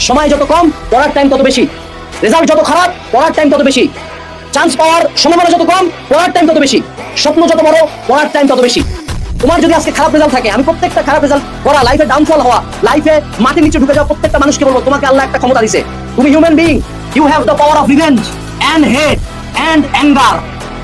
সময় যত কম পড়ার টাইম তত বেশি, রেজাল্ট যত খারাপ পড়ার টাইম তত বেশি, চান্স পাওয়ার সম্ভাবনা যত কম পড়ার টাইম তত বেশি, স্বপ্ন যত বড় পড়ার টাইম তত বেশি। তোমার যদি আজকে খারাপ রেজাল্ট থাকে, আমি প্রত্যেকটা খারাপ রেজাল্ট করা, লাইফে ডাউনফল হওয়া, লাইফে মাটির নিচে ঢুকে যাওয়া প্রত্যেকটা মানুষকে বলবো, তোমাকে আল্লাহ একটা ক্ষমতা দিয়েছে। তুমি human being, you have the power of revenge and hate and anger.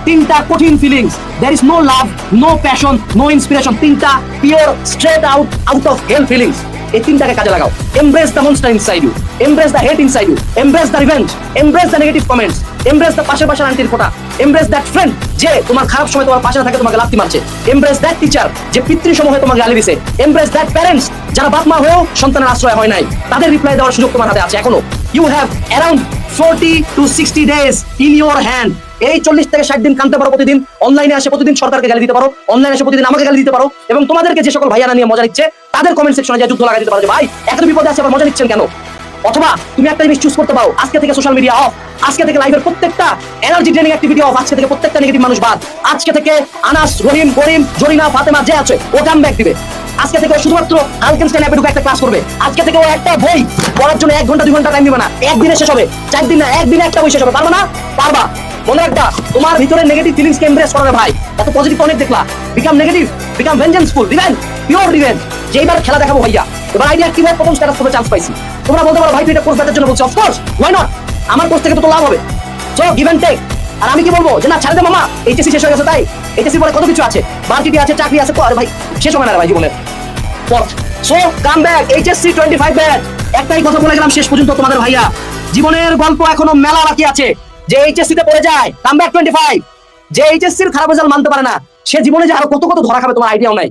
তিনটা কঠিন feelings, there is no love, no passion, no inspiration. তিনটা pure straight out of hell feelings. এই তিনটাকে কাজে লাগাও। Embrace the monster inside you, embrace the hate inside you, embrace the revenge, embrace the negative comments, embrace the পাশের আন্টির ফোঁটা, embrace that friend যে তোমার খারাপ সময় তোমার পাশে থাকে, তোমাকে লাথি মারছে, এমব্রেস দ্যাট টিচার যে পিতৃসময়ে তোমাকে গালি দিছে, এমব্রেস দ্যাট প্যারেন্টস যারা বাপ মা হয়েও সন্তানের আশ্রয় হয় নাই, তাদের রিপ্লাই দেওয়ার সুযোগ তোমার হাতে আছে এখনো। You have around 40 to 60 days in your hand. এই 40 থেকে 60 দিন কাঁদতে পারো প্রতিদিন, অনলাইনে আসে প্রতিদিন সরকারকে গালি দিতে পারো, অনলাইনে আসে প্রতিদিন আমাকে গালি দিতে পারো, এবং তোমাদেরকে যে সকল ভাইয়ারা নিয়ে মজা নিচ্ছে তাদের কমেন্ট সেকশনে যা যুদ্ধ লাগা দিতে পারো যে ভাই এত বিপদে আছে আবার মজা নিচ্ছেন কেন। অথবা তুমি একটা জিনিস চুজ করতে পারো, আজকে থেকে সোশ্যাল মিডিয়া অফ, আজকে থেকে লাইভের প্রত্যেকটা এনার্জি ড্রেনিং অ্যাক্টিভিটি অফ, আজকে থেকে প্রত্যেকটা নেগেটিভ মানুষ বাদ, আজকে থেকে আনাস, রহিম, করিম, জরিনা, ফাতেমা যে আছে ও কাম ব্যাক দিবে। আজকে থেকে শুধুমাত্র আলকেনস্টাইন অ্যাপে ঢুকে একটা ক্লাস করবে। আজকে থেকে ও একটা বই পড়ার জন্য 1 ঘন্টা 2 ঘন্টা টাইম দিবে না, একদিনে শেষ হবে, 4 দিন না, একদিনে একটা বই শেষ হবে। পারবা না? পারবা। মনে রাখবা, তোমার ভিতরে নেগেটিভ ফিলিংসকে এমব্রেস করো ভাই। এত পজিটিভ অনেক দেখলা, become negative, become vengeanceful, revenge, pure revenge. যেইবার খেলা দেখাবো ভাইয়া, এবার আইডিয়া কি ভাই প্রথম স্ট্যাটাস করবে চান্স পাইছি। তোমরা বলতে পারো ভাই তুই এটা কোর্স ব্যাচের জন্য বলছিস, অফ কোর্স, ওয়াই নট, আমার কোর্স থেকে তো লাভ হবে। So give and take. আর আমি কি বলবো যে না ছাড়ে দে মামা, এইচএসসি শেষ হয়ে গেছে, তাই এইচএসসি পরে কত কিছু আছে, ভার্সিটি আছে, চাকরি আছে, আরে ভাই শেষ হবে না রে ভাই জীবনের পথ। So come back, HSC 25 batch. একটাই কথা বলে গেলাম শেষ পর্যন্ত তোমাদের ভাইয়া, জীবনের গল্প এখনো মেলা বাকি আছে। যে এইচএসসি তে পড়ে যায় কাম ব্যাক 25, যে এইচএসসির খারাপ রেজাল্ট মানতে পারে না, সে জীবনে যে আরো কত কত ধরা খাবে তোমার আইডিয়াও নাই।